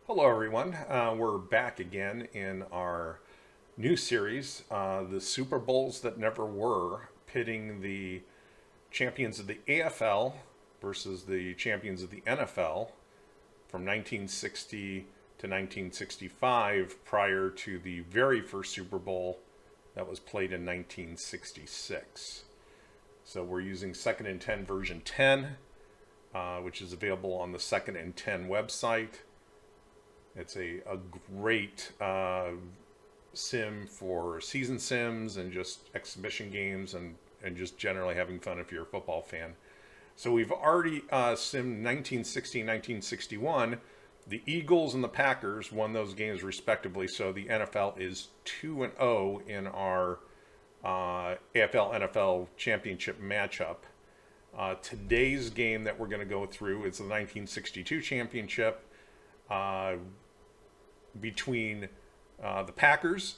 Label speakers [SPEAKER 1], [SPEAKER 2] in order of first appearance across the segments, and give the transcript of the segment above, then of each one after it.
[SPEAKER 1] Hello, everyone. We're back again in our new series, the Super Bowls that never were, pitting the champions of the AFL versus the champions of the NFL from 1960 to 1965, prior to the very first Super Bowl that was played in 1966. So we're using Second and 10 version 10, which is available on the Second and 10 website. It's a great sim for season sims and just exhibition games and just generally having fun if you're a football fan. So we've already simmed 1960 and 1961. The Eagles and the Packers won those games respectively, so the NFL is 2-0 in our AFL NFL championship matchup. Today's game that we're going to go through is the 1962 championship between the Packers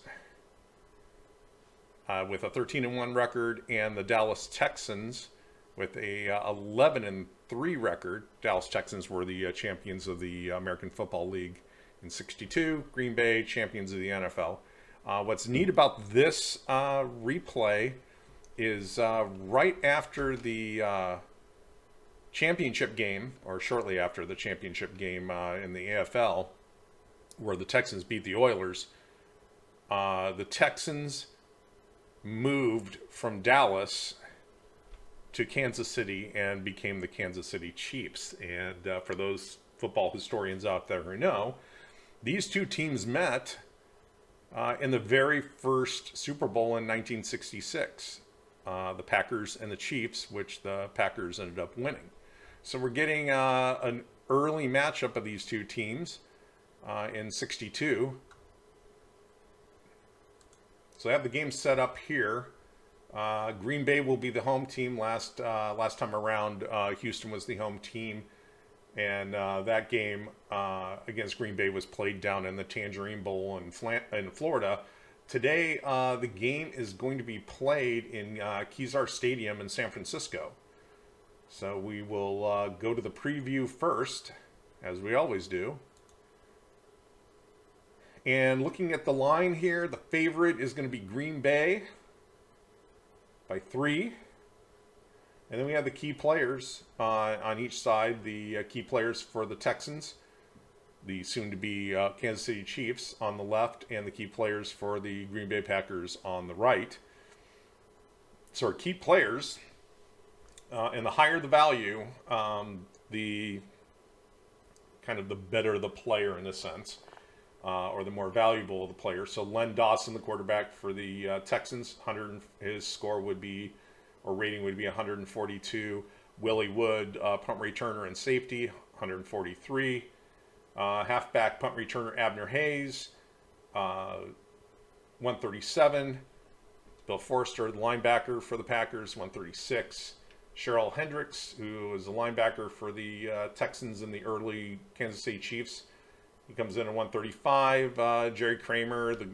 [SPEAKER 1] with a 13-1 record and the Dallas Texans with a 11-3 record. Dallas Texans were the champions of the American Football League in '62. Green Bay champions of the NFL. What's neat about this replay is right after the championship game, or shortly after the championship game in the AFL, where the Texans beat the Oilers, the Texans moved from Dallas to Kansas City and became the Kansas City Chiefs. And for those football historians out there who know, these two teams met in the very first Super Bowl in 1966. The Packers and the Chiefs, which the Packers ended up winning. So we're getting an early matchup of these two teams in '62. So I have the game set up here. Green Bay will be the home team. Last time around, Houston was the home team, and that game against Green Bay was played down in the Tangerine Bowl in Florida. Today, the game is going to be played in Kezar Stadium in San Francisco. So we will go to the preview first, as we always do. And looking at the line here, the favorite is going to be Green Bay by 3. And then we have the key players on each side. The key players for the Texans, the soon-to-be Kansas City Chiefs on the left, and the key players for the Green Bay Packers on the right. So our key players, and the higher the value, the kind of the better the player in a sense. Or the more valuable the player. So Len Dawson, the quarterback for the Texans, his score would be, or rating would be 142. Willie Wood, punt returner and safety, 143. Halfback punt returner Abner Hayes, 137. Bill Forster, the linebacker for the Packers, 136. Cheryl Hendricks, who was a linebacker for the Texans in the early Kansas City Chiefs, he comes in at 135. Jerry Kramer, the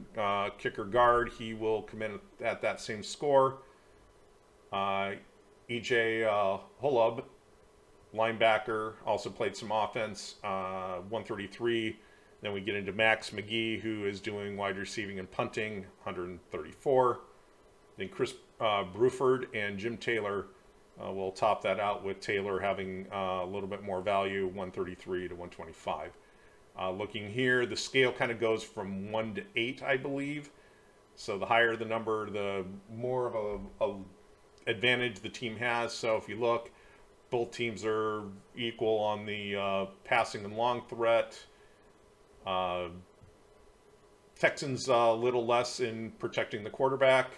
[SPEAKER 1] kicker guard, he will come in at that same score. E.J. Holub, linebacker, also played some offense, 133. Then we get into Max McGee, who is doing wide receiving and punting, 134. Then Chris Bruford and Jim Taylor will top that out, with Taylor having a little bit more value, 133 to 125. Looking here, the scale kind of goes from 1 to 8, I believe. So the higher the number, the more of a advantage the team has. So if you look, both teams are equal on the passing and long threat. Texans a little less in protecting the quarterback.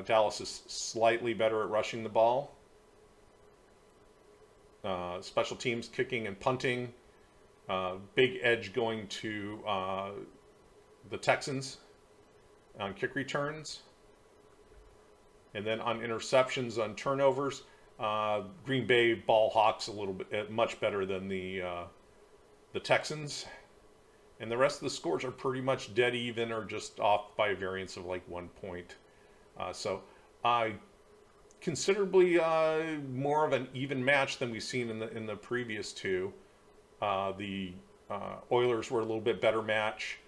[SPEAKER 1] Dallas is slightly better at rushing the ball. Special teams, kicking and punting. Big edge going to the Texans on kick returns. And then on interceptions, on turnovers, Green Bay ball hawks a little bit, much better than the Texans. And the rest of the scores are pretty much dead even or just off by a variance of like 1 point. So considerably more of an even match than we've seen in the previous two. The Oilers were a little bit better match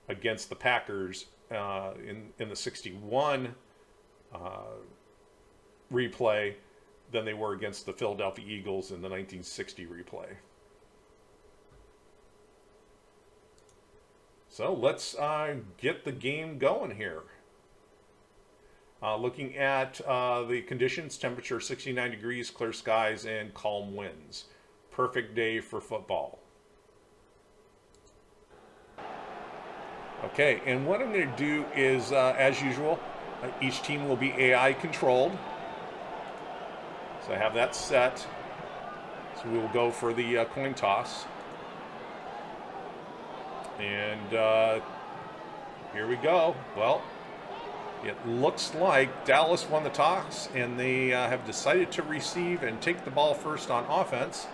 [SPEAKER 1] against the Packers in the 61 replay than they were against the Philadelphia Eagles in the 1960 replay. So let's get the game going here. Looking at the conditions, temperature 69 degrees, clear skies, and calm winds. Perfect day for football. Okay, and what I'm going to do is, as usual, each team will be AI controlled. So I have that set. So we will go for the coin toss. And here we go. Well, it looks like Dallas won the toss, and they have decided to receive and take the ball first on offense.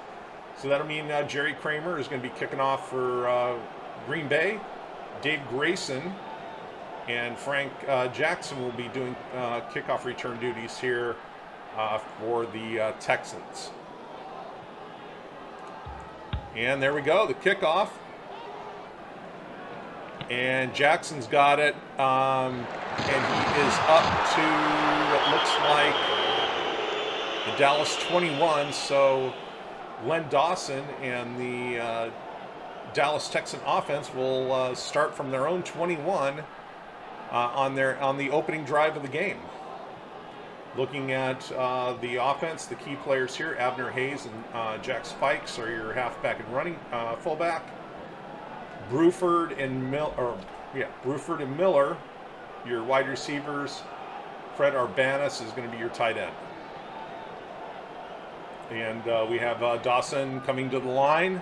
[SPEAKER 1] So that'll mean Jerry Kramer is going to be kicking off for Green Bay. Dave Grayson and Frank Jackson will be doing kickoff return duties here for the Texans. And there we go, the kickoff. And Jackson's got it, and he is up to what looks like the Dallas 21. So Len Dawson and the Dallas Texan offense will start from their own 21 on the opening drive of the game. Looking at the offense, the key players here, Abner Hayes and Jack Spikes are your halfback and running fullback. Bruford and Miller, your wide receivers. Fred Arbanis is going to be your tight end. And we have Dawson coming to the line.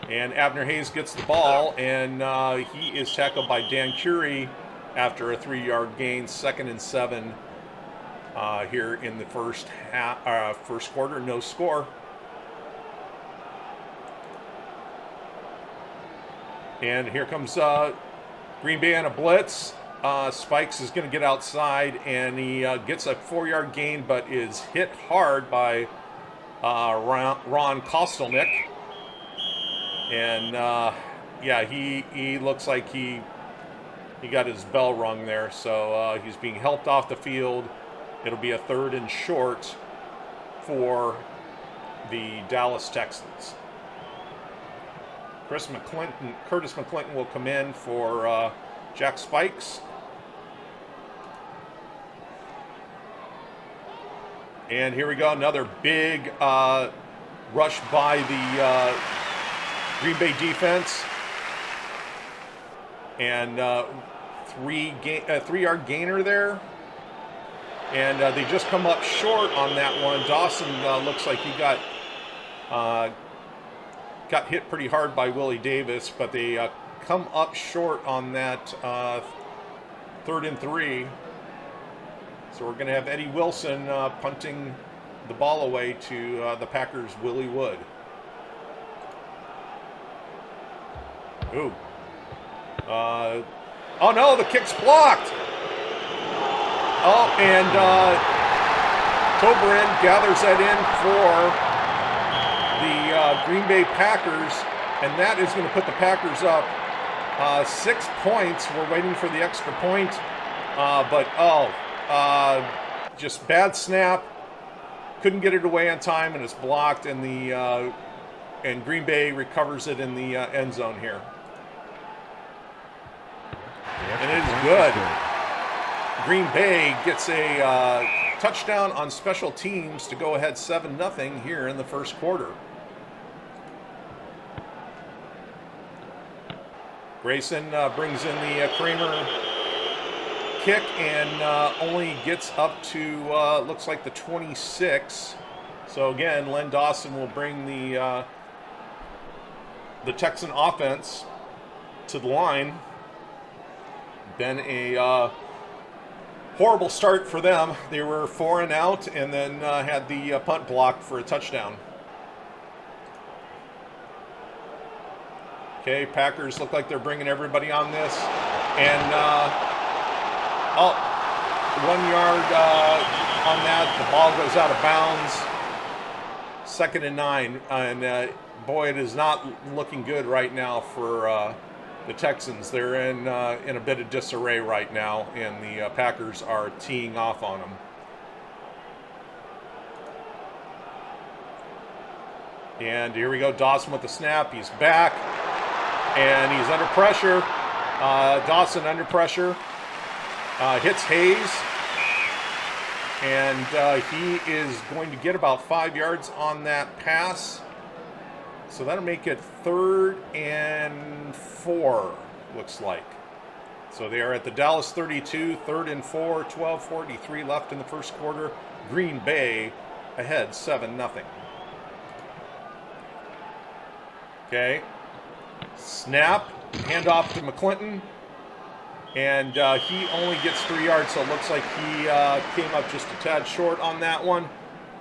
[SPEAKER 1] And Abner Hayes gets the ball, and he is tackled by Dan Curie after a 3-yard gain, 2nd and 7 here in the first quarter, no score. And here comes Green Bay on a blitz. Spikes is going to get outside, and he gets a 4-yard gain, but is hit hard by Ron Kostelnick. And yeah, he looks like he got his bell rung there, so he's being helped off the field. It'll be a 3rd and short for the Dallas Texans. Curtis McClinton will come in for Jack Spikes. And here we go, another big rush by the Green Bay defense. And 3-yard gainer there. And they just come up short on that one. Dawson looks like he got hit pretty hard by Willie Davis, but they come up short on that 3rd and 3. So we're going to have Eddie Wilson punting the ball away to the Packers' Willie Wood. Ooh. Oh no, the kick's blocked. Oh, and Toberin gathers that in for the Green Bay Packers, and that is going to put the Packers up 6 points. We're waiting for the extra point, but just bad snap. Couldn't get it away on time, and it's blocked, and and Green Bay recovers it in the end zone here. And it is good. Green Bay gets a touchdown on special teams to go ahead 7-0 here in the first quarter. Grayson brings in the Kramer kick and only gets up to, looks like the 26. So again, Len Dawson will bring the Texan offense to the line. Been a horrible start for them. They were 4 and out, and then had the punt blocked for a touchdown. Okay, Packers look like they're bringing everybody on this, and 1 yard on that. The ball goes out of bounds. 2nd and 9. And boy, it is not looking good right now for the Texans. They're in a bit of disarray right now, and the Packers are teeing off on them. And here we go, Dawson with the snap. He's back, and he's under pressure. Dawson under pressure. Hits Hayes. And he is going to get about 5 yards on that pass. So that'll make it 3rd and 4, looks like. So they are at the Dallas 32, 3rd and 4, 12:43 left in the first quarter. Green Bay ahead 7-0. Okay. Snap. Handoff to McClinton. And he only gets 3 yards, so it looks like he came up just a tad short on that one.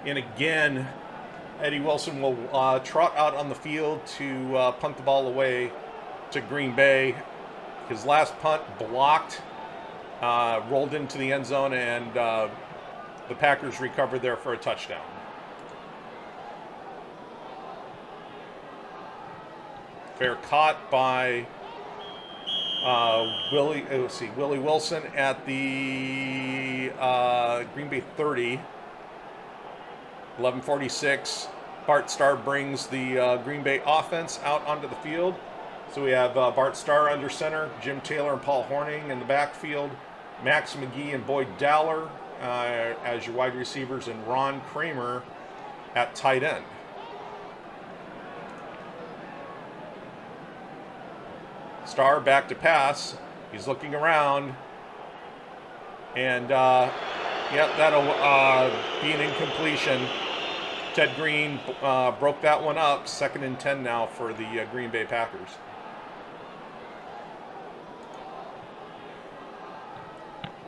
[SPEAKER 1] And again, Eddie Wilson will trot out on the field to punt the ball away to Green Bay. His last punt blocked, rolled into the end zone, and the Packers recovered there for a touchdown. Fair caught by Willie Wilson at the Green Bay 30. 11:46. Bart Starr brings the Green Bay offense out onto the field. So we have Bart Starr under center, Jim Taylor and Paul Hornung in the backfield, Max McGee and Boyd Dowler as your wide receivers, and Ron Kramer at tight end. Starr back to pass. He's looking around. And, that'll be an incompletion. Ted Green broke that one up. 2nd and 10 now for the Green Bay Packers.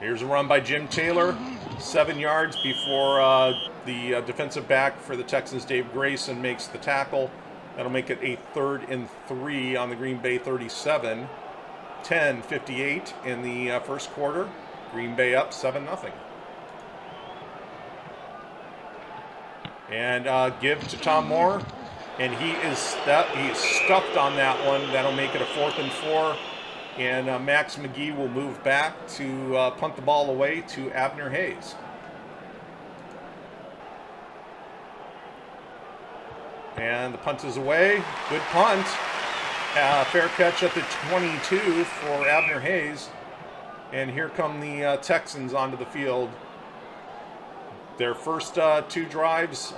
[SPEAKER 1] Here's a run by Jim Taylor. 7 yards before the defensive back for the Texans, Dave Grayson, makes the tackle. That'll make it a 3rd and 3 on the Green Bay 37. 10:58 in the first quarter. Green Bay up 7-0. And give to Tom Moore. And he is stuffed on that one. That'll make it a 4th and 4. And Max McGee will move back to punt the ball away to Abner Hayes. And the punt is away. Good punt. Fair catch at the 22 for Abner Hayes. And here come the Texans onto the field. Their first 2 drives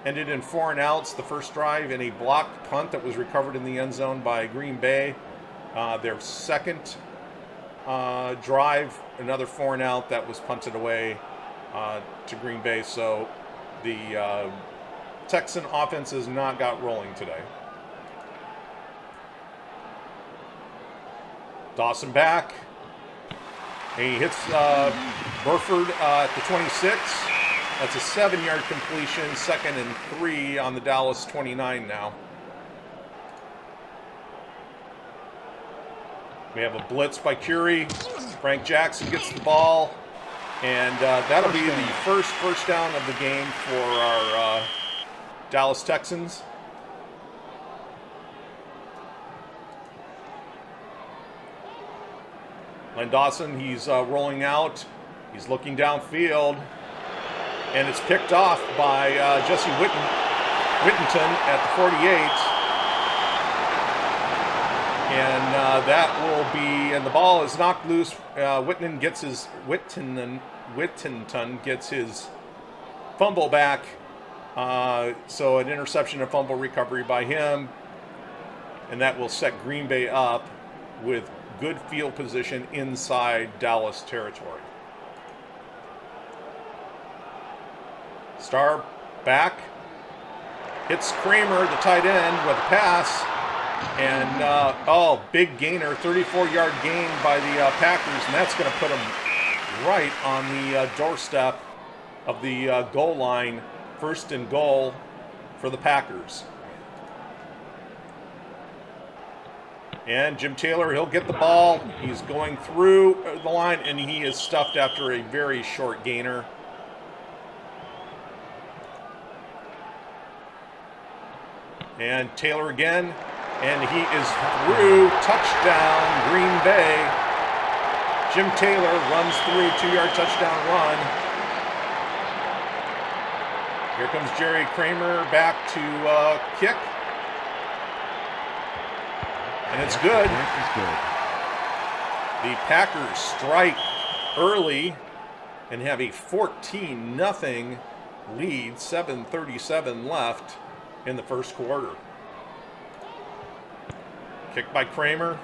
[SPEAKER 1] ended in 4 and outs. The first drive in a blocked punt that was recovered in the end zone by Green Bay. Their second drive, another 4 and out that was punted away to Green Bay. So the Texan offense has not got rolling today. Dawson back. And he hits Burford at the 26. That's a 7-yard completion. 2nd and 3 on the Dallas 29 now. We have a blitz by Curie. Frank Jackson gets the ball. And that'll be the first down of the game for our Dallas Texans. Len Dawson, he's rolling out. He's looking downfield. And it's picked off by Jesse Whittington at the 48. And that will be, and the ball is knocked loose. Whittington gets his fumble back. So an interception and fumble recovery by him. And that will set Green Bay up with good field position inside Dallas territory. Starr back. Hits Kramer, the tight end, with a pass. And, big gainer, 34-yard gain by the Packers. And that's going to put them right on the doorstep of the goal line. 1st and goal for the Packers. And Jim Taylor, he'll get the ball. He's going through the line, and he is stuffed after a very short gainer. And Taylor again. And he is through. Touchdown, Green Bay. Jim Taylor runs through, 2-yard touchdown run. Here comes Jerry Kramer back to kick. And it's good. The Packers strike early and have a 14-0 lead, 7:37 left in the first quarter. Kick by Kramer.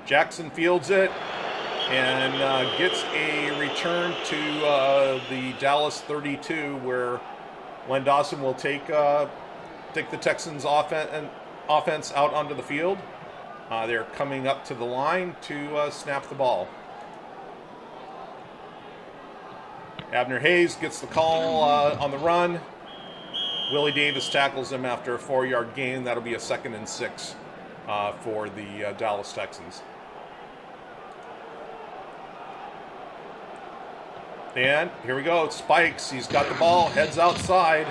[SPEAKER 1] Jackson fields it and gets a return to the Dallas 32, where Len Dawson will take the Texans offense out onto the field. They're coming up to the line to snap the ball. Abner Hayes gets the call on the run. Willie Davis tackles him after a 4-yard gain. That'll be a 2nd and 6 for the Dallas Texans. And here we go. Spikes. He's got the ball, heads outside,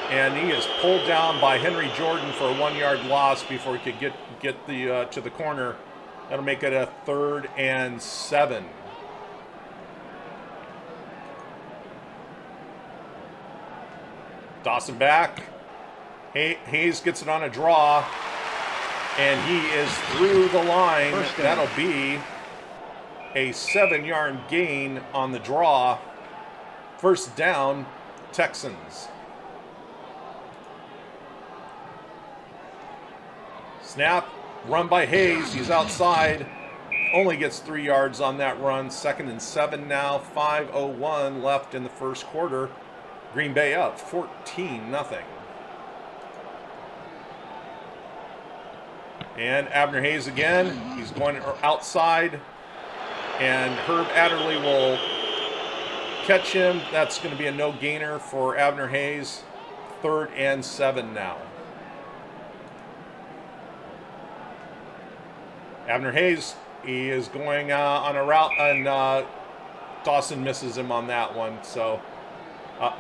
[SPEAKER 1] and he is pulled down by Henry Jordan for a 1-yard loss before he could get to the corner. That'll make it a 3rd and 7. Dawson back. Hayes gets it on a draw, and he is through the line. That'll be a 7-yard gain on the draw. First down, Texans. Snap, run by Hayes. He's outside. Only gets 3 yards on that run. 2nd and 7 now. 5:01 left in the first quarter. Green Bay up 14-0. And Abner Hayes again. He's going outside. And Herb Adderley will catch him. That's going to be a no gainer for Abner Hayes. 3rd and 7 now. Abner Hayes, he is going on a route, and Dawson misses him on that one. So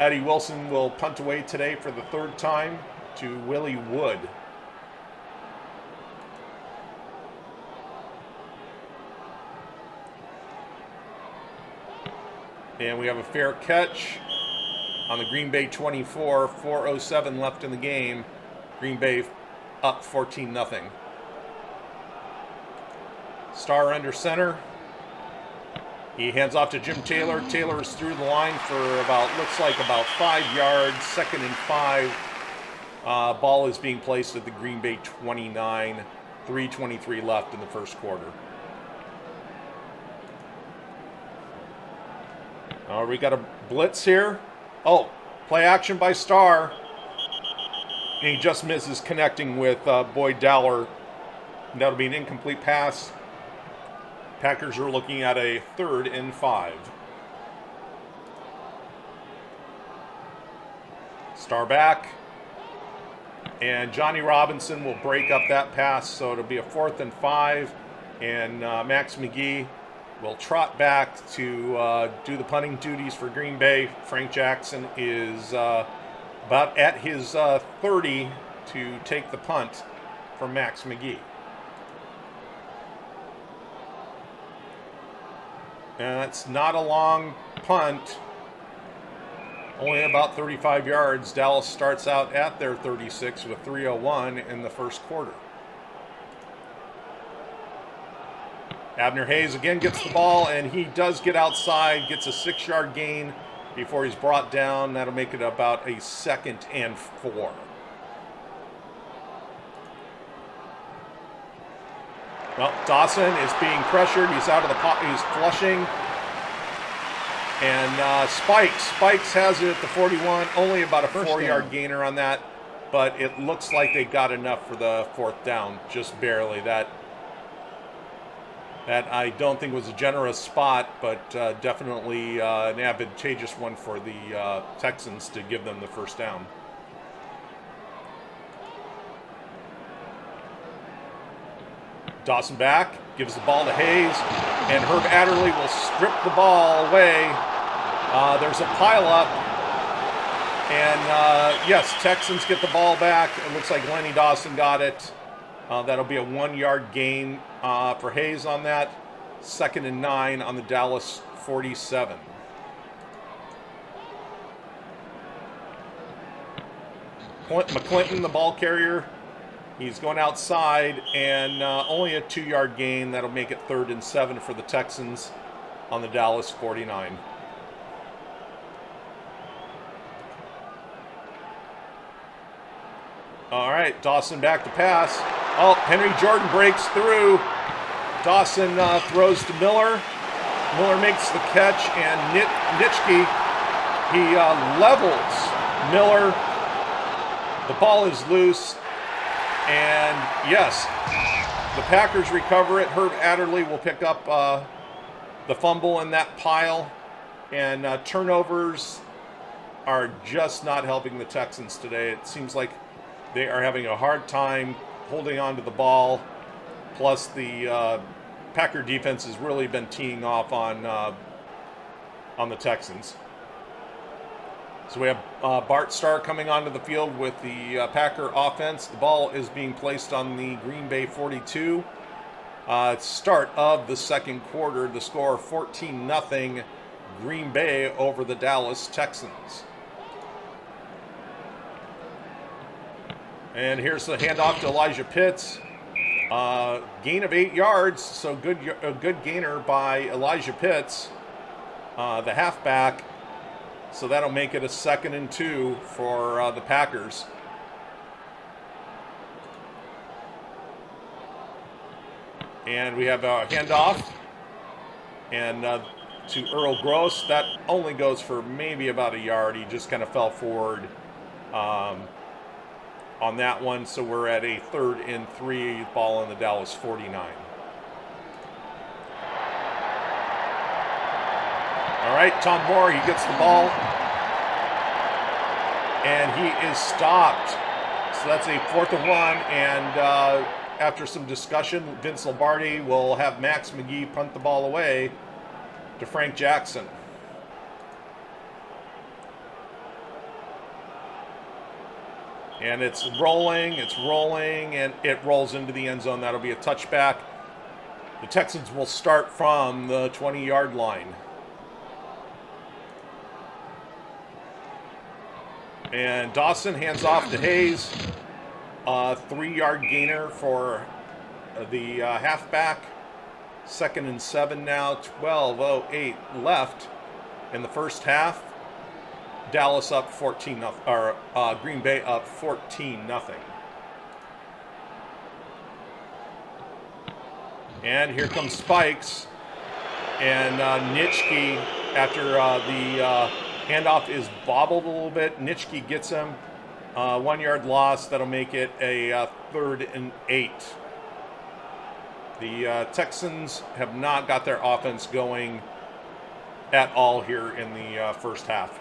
[SPEAKER 1] Eddie Wilson will punt away today for the 3rd time to Willie Wood. And we have a fair catch on the Green Bay 24. 4:07 left in the game. Green Bay up 14-0. Starr under center. He hands off to Jim Taylor. Taylor is through the line for looks like about 5 yards. 2nd and 5. Ball is being placed at the Green Bay 29. 3:23 left in the first quarter. We got a blitz here. Oh, play action by Starr. And he just misses connecting with Boyd Dowler. That'll be an incomplete pass. Packers are looking at a 3rd and 5. Starr back. And Johnny Robinson will break up that pass, so it'll be a 4th and 5. And Max McGee will trot back to do the punting duties for Green Bay. Frank Jackson is about at his 30 to take the punt from Max McGee. And that's not a long punt, only about 35 yards. Dallas starts out at their 36 with 3:01 in the first quarter. Abner Hayes again gets the ball, and he does get outside, gets a 6-yard gain before he's brought down. That'll make it about a 2nd and 4. Well, Dawson is being pressured. He's out of the pot. He's flushing. And Spikes has it at the 41. Only about a 4-yard gainer on that. But it looks like they got enough for the 4th down. Just barely. That I don't think was a generous spot, but definitely an advantageous one for the Texans to give them the 1st down. Dawson back, gives the ball to Hayes, and Herb Adderley will strip the ball away. There's a pileup, And yes, Texans get the ball back. It looks like Lenny Dawson got it. That'll be a 1-yard gain for Hayes on that. 2nd and 9 on the Dallas 47. McClinton, the ball carrier, he's going outside, and only a 2-yard gain. That'll make it 3rd and 7 for the Texans on the Dallas 49. All right, Dawson back to pass. Oh, Henry Jordan breaks through. Dawson throws to Miller. Miller makes the catch, and Nitschke, he levels Miller. The ball is loose, and yes, the Packers recover it. Herb Adderley will pick up the fumble in that pile, and turnovers are just not helping the Texans today. It seems like they are having a hard time holding on to the ball. Plus, the Packer defense has really been teeing off on the Texans. So we have Bart Starr coming onto the field with the Packer offense. The ball is being placed on the Green Bay 42. Start of the second quarter. The score 14-0 Green Bay over the Dallas Texans. And here's the handoff to Elijah Pitts. Gain of 8 yards, so a good gainer by Elijah Pitts, the halfback. So that'll make it a 2nd and 2 for the Packers. And we have a handoff and to Earl Gross. That only goes for maybe about a yard. He just kind of fell forward on that one. So we're at a 3rd and 3, ball on the Dallas 49. All right, Tom Moore, he gets the ball, and he is stopped. So that's a 4th and 1, and after some discussion, Vince Lombardi will have Max McGee punt the ball away to Frank Jackson. And it's rolling, and it rolls into the end zone. That'll be a touchback. The Texans will start from the 20-yard line. And Dawson hands off to Hayes. 3-yard gainer for the halfback. 2nd and 7 now. 12:08 left in the first half. Dallas up 14-0, or Green Bay up 14-0. And here comes Spikes. And Nitschke, after the handoff is bobbled a little bit, Nitschke gets him. 1-yard loss. That'll make it a 3rd and 8. The Texans have not got their offense going at all here in the first half.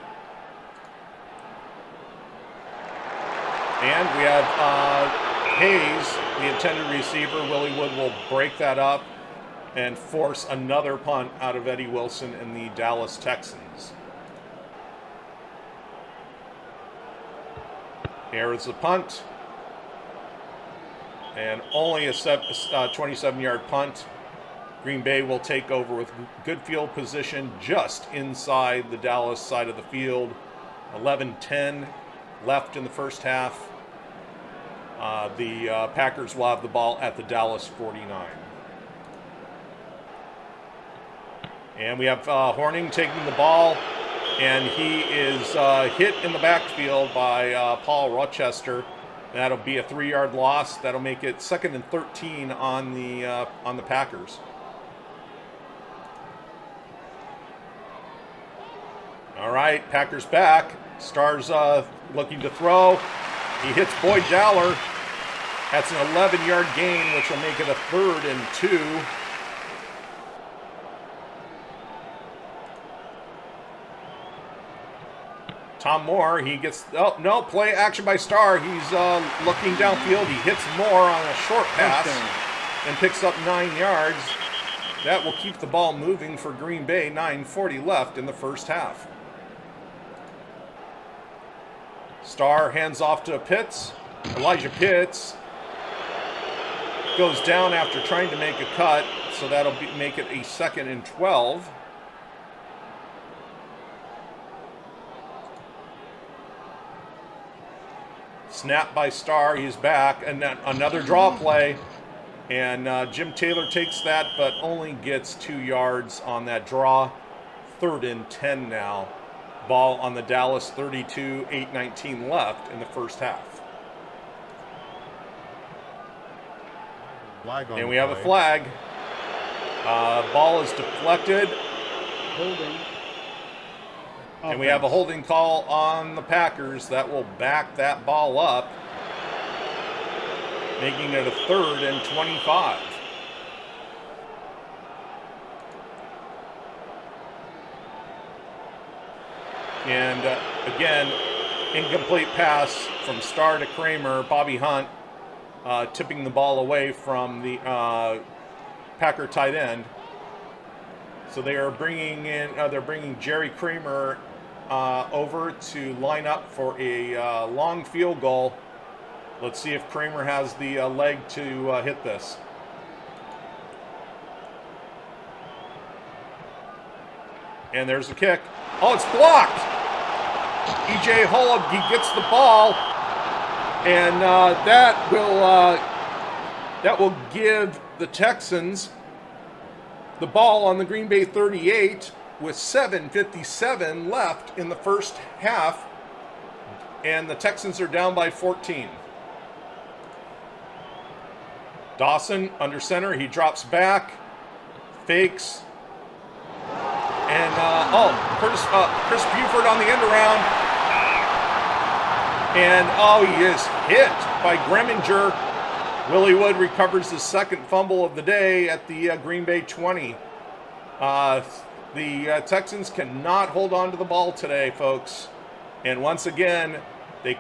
[SPEAKER 1] And we have Hayes, the intended receiver. Willie Wood will break that up and force another punt out of Eddie Wilson and the Dallas Texans. Here is the punt. And only a 27-yard punt. Green Bay will take over with good field position just inside the Dallas side of the field. 11:10 left in the first half. The Packers will have the ball at the Dallas 49. And we have Horning taking the ball, and he is hit in the backfield by Paul Rochester. That'll be a 3-yard loss. That'll make it 2nd and 13 on the Packers. All right, Packers back. Starr's looking to throw. He hits Boyd Dowler. That's an 11-yard gain, which will make it a 3rd and 2. Tom Moore, he gets, oh, no, play action by Starr. He's looking downfield. He hits Moore on a short pass and picks up 9 yards. That will keep the ball moving for Green Bay. 9:40 left in the first half. Starr hands off to Pitts. Elijah Pitts goes down after trying to make a cut, so that'll make it a 2nd and 12. Snap by Starr, he's back, and then another draw play. And Jim Taylor takes that, but only gets 2 yards on that draw. 3rd and 10 now. Ball on the Dallas 32, 8:19 left in the first half.
[SPEAKER 2] Flag on
[SPEAKER 1] and we have a flag. Ball is deflected.
[SPEAKER 3] Holding.
[SPEAKER 1] And we have a holding call on the Packers that will back that ball up, making it a 3rd and 25. And again, incomplete pass from Starr to Kramer. Bobby Hunt tipping the ball away from the Packer tight end. So they are bringing in, they're bringing Jerry Kramer over to line up for a long field goal. Let's see if Kramer has the leg to hit this. And there's the kick. Oh, it's blocked. E.J. Hullab, he gets the ball, and that will give the Texans the ball on the Green Bay 38 with 7:57 left in the first half, and the Texans are down by 14. Dawson under center, he drops back, fakes, and Chris Buford on the end around, and he is hit by Greminger. Willie Wood recovers the 2nd fumble of the day at the Green Bay 20. The Texans cannot hold on to the ball today, folks. And once again, the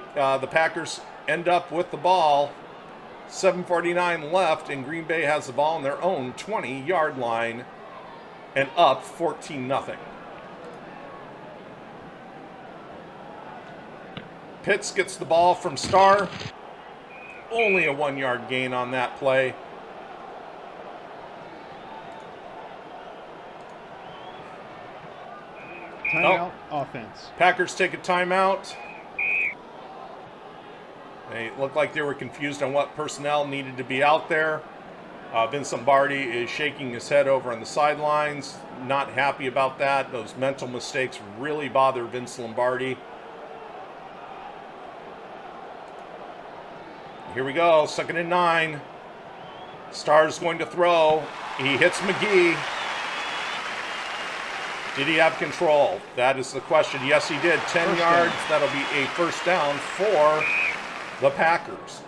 [SPEAKER 1] Packers end up with the ball. 7:49 left, and Green Bay has the ball on their own 20-yard line and up 14-0. Pitts gets the ball from Starr. Only a 1-yard gain on that play.
[SPEAKER 3] Timeout, offense.
[SPEAKER 1] Packers take a timeout. They looked like they were confused on what personnel needed to be out there. Vince Lombardi is shaking his head over on the sidelines. Not happy about that. Those mental mistakes really bother Vince Lombardi. Here we go, 2nd and 9. Starr's going to throw. He hits McGee. Did he have control? That is the question. Yes, he did. 10 yards. That'll be a 1st down for the Packers.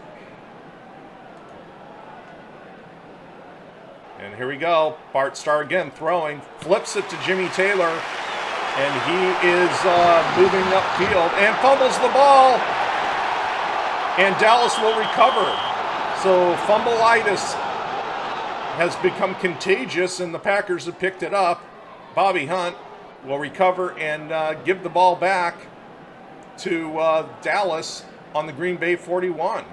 [SPEAKER 1] And here we go. Bart Starr again throwing. Flips it to Jimmy Taylor. And he is moving upfield and fumbles the ball. And Dallas will recover. So fumbleitis has become contagious, and the Packers have picked it up. Bobby Hunt will recover and give the ball back to Dallas on the Green Bay 41.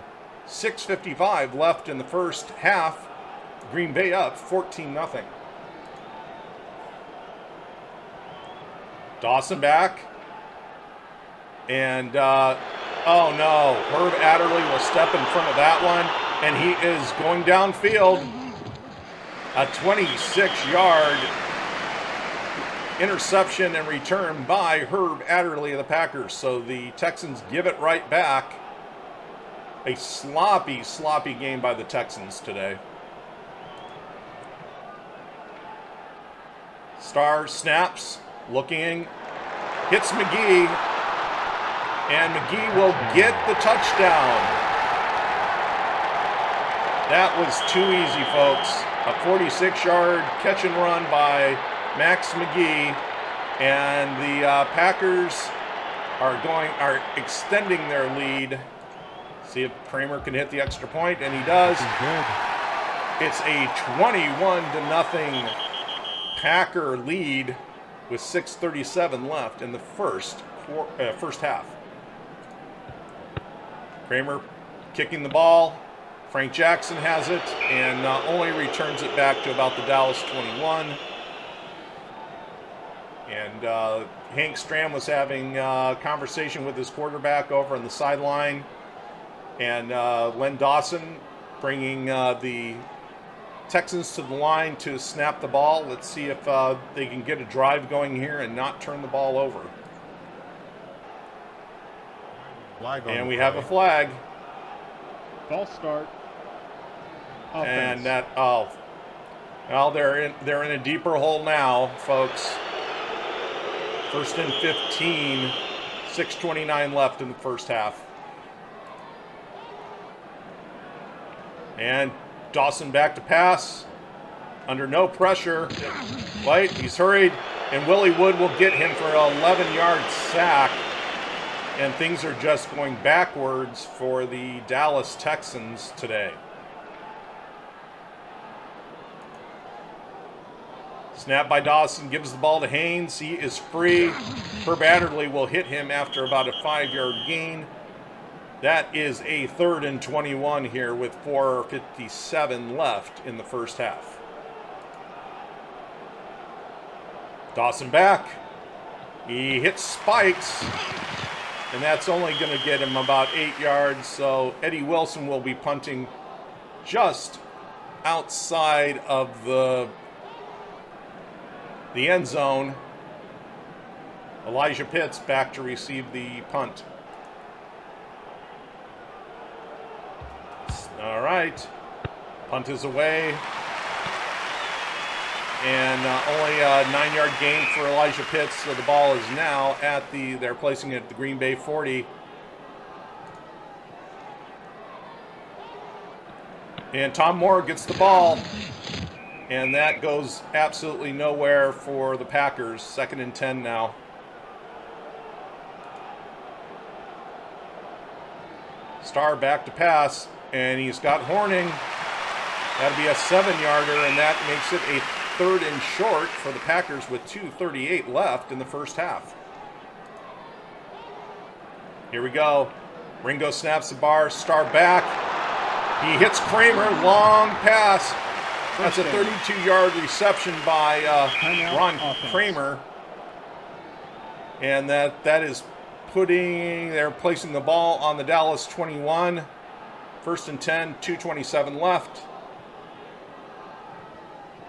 [SPEAKER 1] 6:55 left in the first half. Green Bay up 14-0. Dawson back. And, oh no, Herb Adderley will step in front of that one. And he is going downfield. A 26-yard interception and return by Herb Adderley of the Packers. So the Texans give it right back. A sloppy, sloppy game by the Texans today. Starr snaps, looking, hits McGee, and McGee will get the touchdown. That was too easy, folks. A 46-yard catch and run by Max McGee, and the Packers are extending their lead. See if Kramer can hit the extra point, and he does. It's a 21-0 Packer lead with 6:37 left in the first half. Kramer kicking the ball. Frank Jackson has it and only returns it back to about the Dallas 21. And Hank Stram was having a conversation with his quarterback over on the sideline. And Len Dawson bringing the Texans to the line to snap the ball. Let's see if they can get a drive going here and not turn the ball over. And we have a flag.
[SPEAKER 3] False start. Offense.
[SPEAKER 1] And that, well, they're in a deeper hole now, folks. 1st and 15, 6:29 left in the first half. And Dawson back to pass, under no pressure. White, he's hurried, and Willie Wood will get him for an 11-yard sack. And things are just going backwards for the Dallas Texans today. Snap by Dawson, gives the ball to Haynes. He is free. Herb Adderley will hit him after about a 5-yard gain. That is a 3rd and 21 here with 4:57 left in the first half. Dawson back. He hits spikes, and that's only going to get him about 8 yards. So Eddie Wilson will be punting just outside of the end zone. Elijah Pitts back to receive the punt. All right, punt is away. And only a 9-yard gain for Elijah Pitts, so the ball is now at they're placing it at the Green Bay 40. And Tom Moore gets the ball. And that goes absolutely nowhere for the Packers. 2nd and 10 now. Starr back to pass, and he's got Horning. That'll be a 7-yarder, and that makes it a 3rd and short for the Packers with 2:38 left in the first half. Here we go. Ringo snaps the bar. Starr back. He hits Kramer. Long pass. That's a 32-yard reception by Ron Kramer. And that is they're placing the ball on the Dallas 21. 1st and 10, 2:27 left.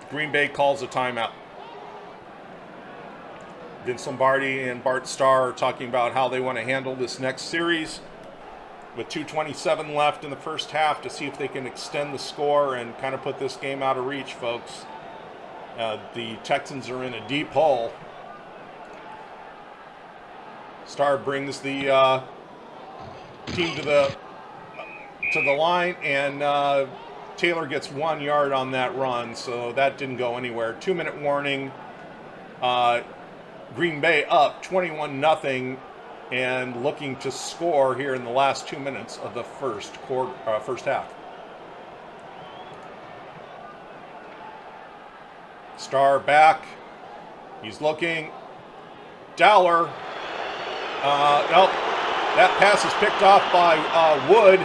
[SPEAKER 1] Green Bay calls a timeout. Vince Lombardi and Bart Starr are talking about how they want to handle this next series with 2:27 left in the first half to see if they can extend the score and kind of put this game out of reach, folks. The Texans are in a deep hole. Starr brings the team to the line, and Taylor gets 1 yard on that run, so that didn't go anywhere. 2-minute warning. Green Bay up 21-0 and looking to score here in the last 2 minutes of the first half. Starr back. He's looking. Dowler. Nope. That pass is picked off by Wood,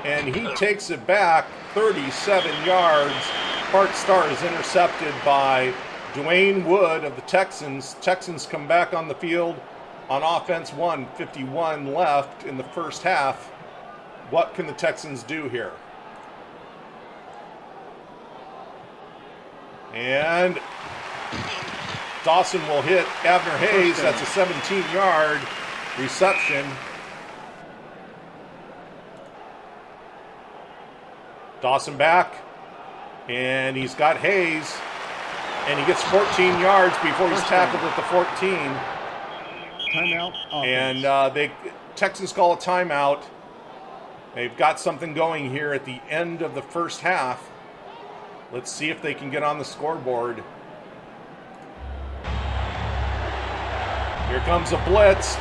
[SPEAKER 1] and he takes it back 37 yards. Bart Starr is intercepted by Dwayne Wood of the Texans. Texans come back on the field on offense. 1:51 left in the first half. What can the Texans do here? And Dawson will hit Abner Hayes. That's a 17-yard reception. Dawson back, and he's got Hayes, and he gets 14 yards before he's tackled at the 14.
[SPEAKER 3] Timeout.
[SPEAKER 1] And Texans call a timeout. They've got something going here at the end of the first half. Let's see if they can get on the scoreboard. Here comes a blitz.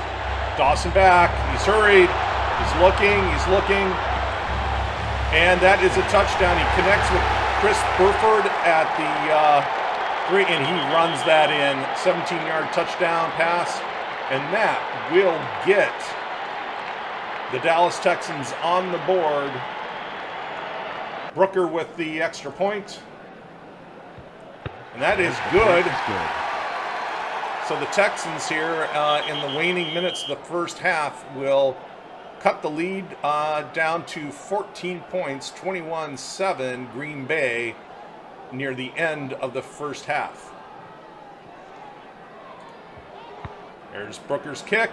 [SPEAKER 1] Dawson back. He's hurried. He's looking. And that is a touchdown. He connects with Chris Burford at the 3, and he runs that in. 17-yard touchdown pass. And that will get The Dallas Texans on the board. Brooker with the extra point. And that is good. So the Texans here in the waning minutes of the first half will cut the lead down to 14 points, 21-7 Green Bay near the end of the first half. There's Brooker's kick.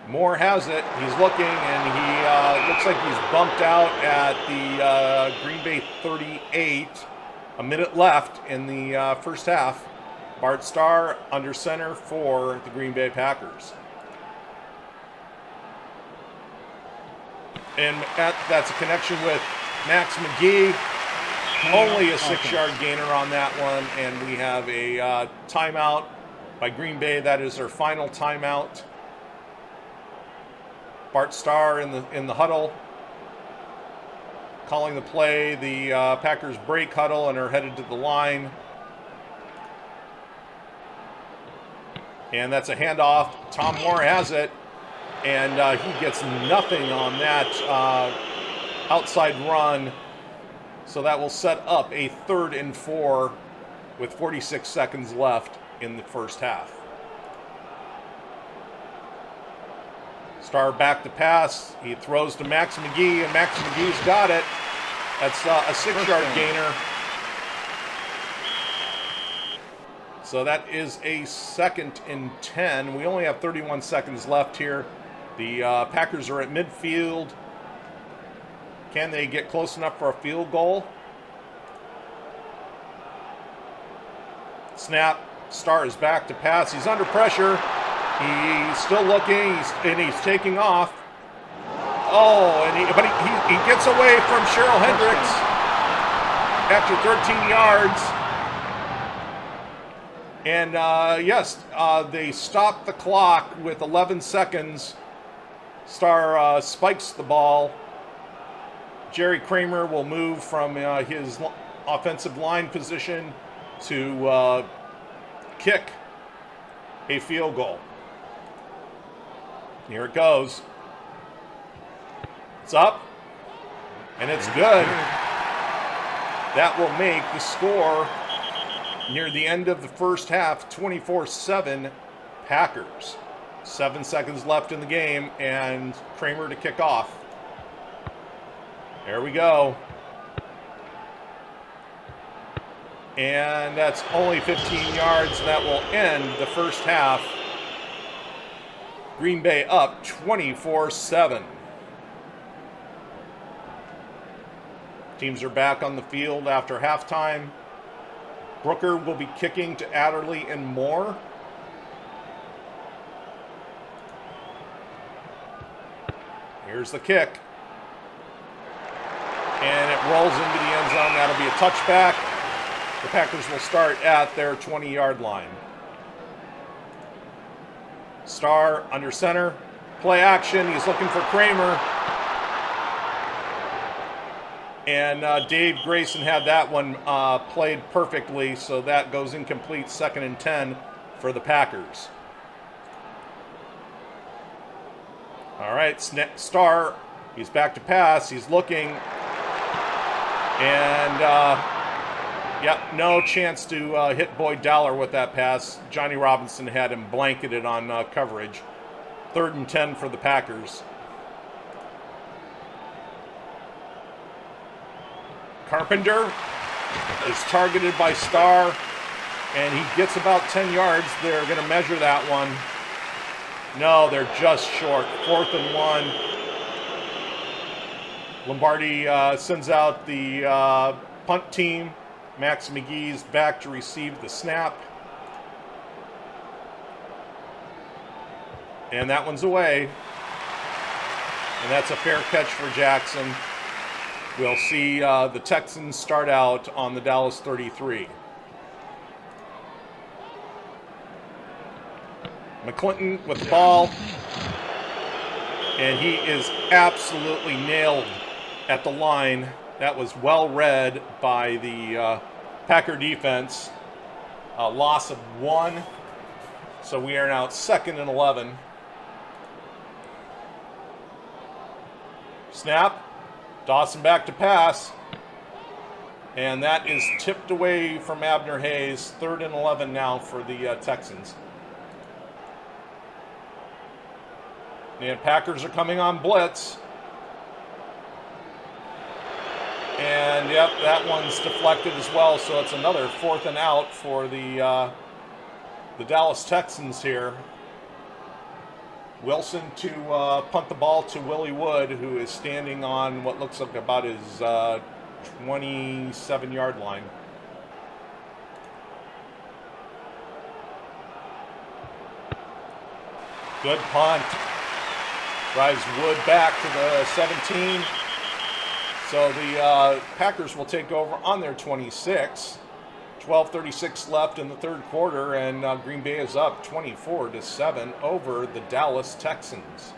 [SPEAKER 1] Moore has it. He's looking, and he looks like he's bumped out at the Green Bay 38. A minute left in the first half. Bart Starr under center for the Green Bay Packers. And that's a connection with Max McGee. Only a 6-yard gainer on that one, and we have a timeout by Green Bay. That is their final timeout. Bart Starr in the huddle, calling the play. The Packers break huddle and are headed to the line. And that's a handoff. Tom Moore has it, and he gets nothing on that outside run. So that will set up a 3rd and 4 with 46 seconds left in the first half. Starr back to pass. He throws to Max McGee, and Max McGee's got it. That's a 6-yard gainer. So that is a 2nd and 10. We only have 31 seconds left here. The Packers are at midfield. Can they get close enough for a field goal? Snap. Starr is back to pass. He's under pressure. He's still looking, and he's taking off. Oh, but he gets away from Cheryl Hendricks after 13 yards. And yes, they stop the clock with 11 seconds. Starr spikes the ball. Jerry Kramer will move from his offensive line position to kick a field goal. Here it goes. It's up, and it's good. That will make the score near the end of the first half 24-7 Packers. 7 seconds left in the game, and Kramer to kick off. There we go. And that's only 15 yards, and that will end the first half. Green Bay up 24-7. Teams are back on the field after halftime. Brooker will be kicking to Adderley and Moore. Here's the kick. And it rolls into the end zone. That'll be a touchback. The Packers will start at their 20-yard line. Starr under center. Play action. He's looking for Kramer. And Dave Grayson had that one played perfectly, so that goes incomplete. 2nd and 10 for the Packers. All right, Starr, he's back to pass. He's looking. And, no chance to hit Boyd Dowler with that pass. Johnny Robinson had him blanketed on coverage. 3rd and 10 for the Packers. Carpenter is targeted by Starr, and he gets about 10 yards. They're going to measure that one. No, they're just short. 4th and 1. Lombardi sends out the punt team. Max McGee's back to receive the snap. And that one's away. And that's a fair catch for Jackson. We'll see the Texans start out on the Dallas 33. McClinton with the ball. And he is absolutely nailed at the line. That was well read by the Packer defense. A loss of 1. So we are now 2nd and 11. Snap. Dawson back to pass. And that is tipped away from Abner Hayes. 3rd and 11 now for the Texans. And Packers are coming on blitz. And, yep, that one's deflected as well. So it's another 4th and out for the Dallas Texans here. Wilson to punt the ball to Willie Wood, who is standing on what looks like about his 27-yard line. Good punt. Drives Wood back to the 17. So the Packers will take over on their 26. 12:36 left in the 3rd quarter, and Green Bay is up 24-7 over the Dallas Texans.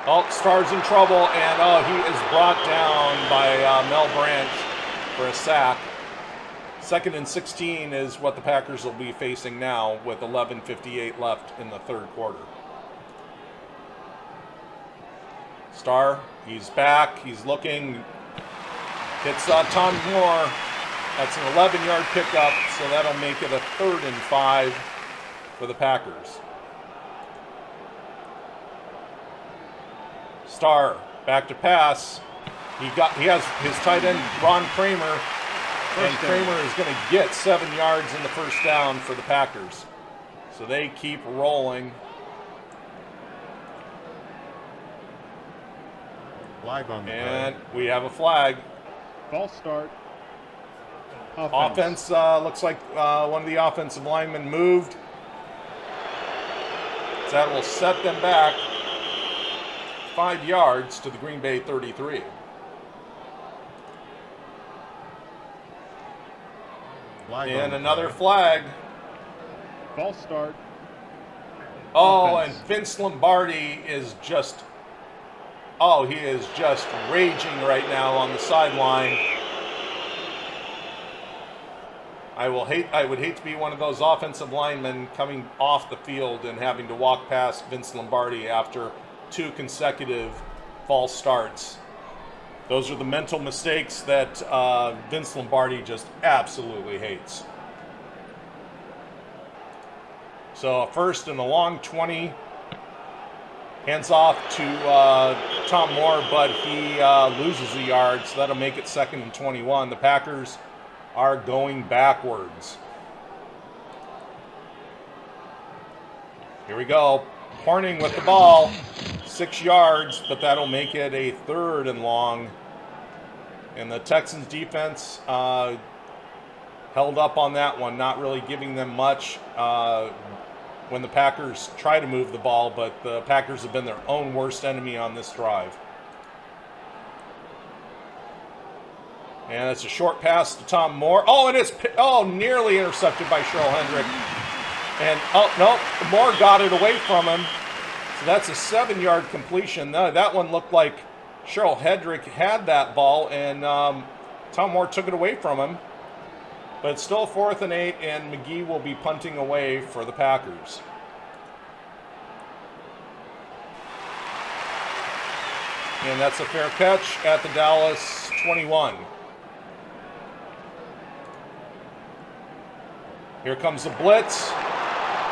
[SPEAKER 1] Oh, Starr's in trouble, and he is brought down by Mel Branch for a sack. 2nd and 16 is what the Packers will be facing now with 11:58 left in the 3rd quarter. Starr, he's back, he's looking, hits Tom Moore. That's an 11-yard pickup, so that'll make it a 3rd and 5 for the Packers. Starr back to pass. He has his tight end Ron Kramer, and Kramer is going to get 7 yards in the 1st down for the Packers. So they keep rolling.
[SPEAKER 2] Flag on the
[SPEAKER 1] and we have a flag.
[SPEAKER 3] False start.
[SPEAKER 1] Offense looks like one of the offensive linemen moved. So that will set them back 5 yards to the Green Bay 33. And another flag.
[SPEAKER 3] False start.
[SPEAKER 1] Oh,
[SPEAKER 3] Offense.
[SPEAKER 1] and Vince Lombardi is just, he is just raging right now on the sideline. I would hate to be one of those offensive linemen coming off the field and having to walk past Vince Lombardi after 2 consecutive false starts. Those are the mental mistakes that Vince Lombardi just absolutely hates. So 1st and a long 20. Hands off to Tom Moore, but he loses a yard, so that'll make it 2nd and 21. The Packers are going backwards. Here we go. Horning with the ball. 6 yards, but that'll make it a 3rd and long. And the Texans defense held up on that one, not really giving them much when the Packers try to move the ball, but the Packers have been their own worst enemy on this drive. And it's a short pass to Tom Moore. Oh, and it's nearly intercepted by Cheryl Hendrick. And no, Moore got it away from him. So that's a 7-yard completion. That one looked like Cheryl Hendrick had that ball, and Tom Moore took it away from him. But it's still 4th and 8, and McGee will be punting away for the Packers. And that's a fair catch at the Dallas 21. Here comes the blitz.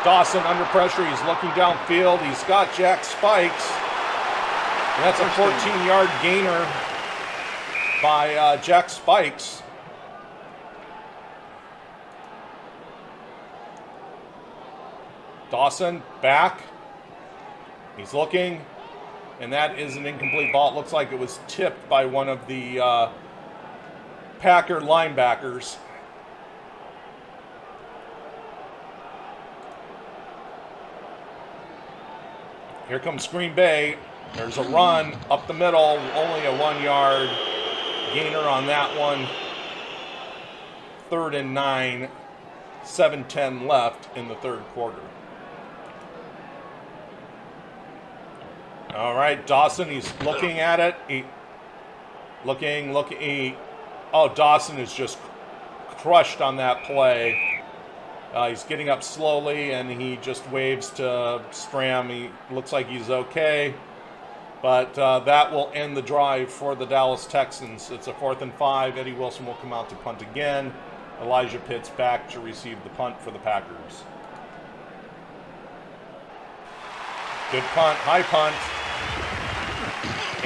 [SPEAKER 1] Dawson under pressure. He's looking downfield. He's got Jack Spikes. And that's a 14-yard gainer by Jack Spikes. Dawson back. He's looking. And that is an incomplete ball. It looks like it was tipped by one of the Packer linebackers. Here comes Green Bay. There's a run up the middle. Only a 1-yard gainer on that one. 3rd and 9. 7:10 left in the 3rd quarter. All right, Dawson, he's looking at it. Looking. Dawson is just crushed on that play. He's getting up slowly, and he just waves to Stram. He looks like he's okay. But that will end the drive for the Dallas Texans. It's a 4th and 5. Eddie Wilson will come out to punt again. Elijah Pitts back to receive the punt for the Packers. Good punt, high punt.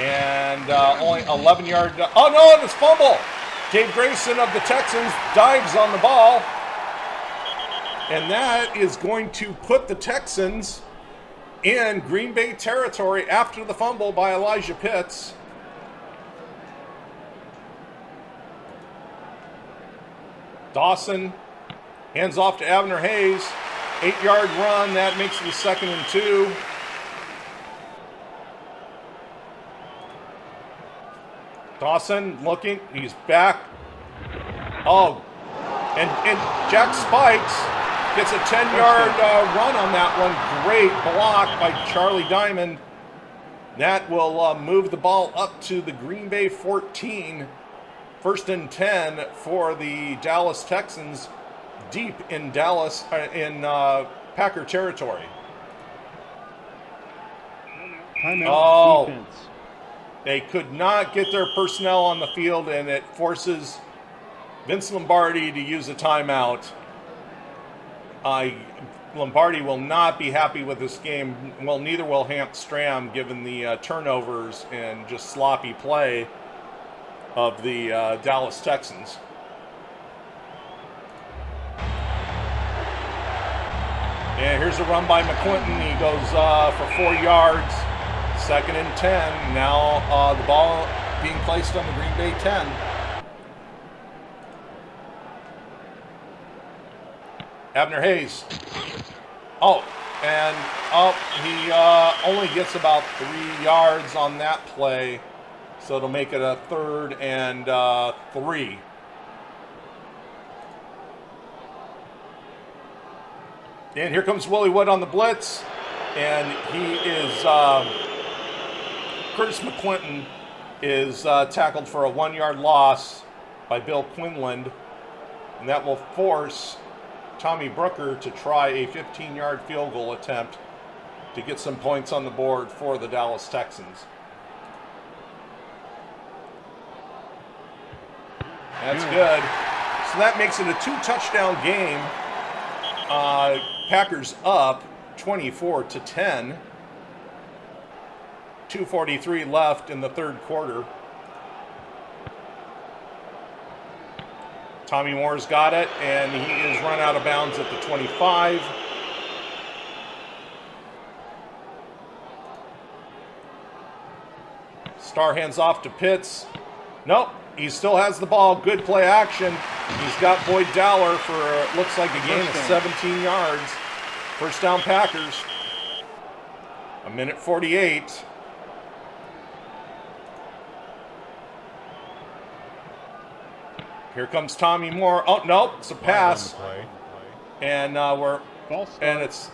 [SPEAKER 1] And only 11-yard. Oh, no, and it's fumble. Dave Grayson of the Texans dives on the ball. And that is going to put the Texans in Green Bay territory after the fumble by Elijah Pitts. Dawson hands off to Abner Hayes. 8-yard run. That makes it a 2nd and 2. Dawson looking. He's back. Oh, and Jack Spikes gets a 10-yard run on that one. Great block by Charlie Diamond. That will move the ball up to the Green Bay 14. 1st and 10 for the Dallas Texans, deep in Dallas, in Packer territory.
[SPEAKER 3] Timeout defense.
[SPEAKER 1] They could not get their personnel on the field, and it forces Vince Lombardi to use a timeout. Lombardi will not be happy with this game. Well, neither will Hamp Stram, given the turnovers and just sloppy play of the Dallas Texans. And here's a run by McClinton. He goes for 4 yards. 2nd and 10. Now the ball being placed on the Green Bay 10. Abner Hayes. He only gets about 3 yards on that play, so it'll make it a 3rd and 3. And here comes Willie Wood on the blitz, and he is Curtis McClinton is tackled for a 1-yard loss by Bill Quinlan, and that will force Tommy Brooker to try a 15-yard field goal attempt to get some points on the board for the Dallas Texans. That's good. So that makes it a 2-touchdown game. Packers up 24-10. 2:43 left in the 3rd quarter. Tommy Moore's got it, and he is run out of bounds at the 25. Starr hands off to Pitts. Nope, he still has the ball. Good play action. He's got Boyd Dowler for, looks like a gain of 17 yards. 1st down Packers. 1:48. Here comes Tommy Moore. Oh, nope, it's a pass. And it's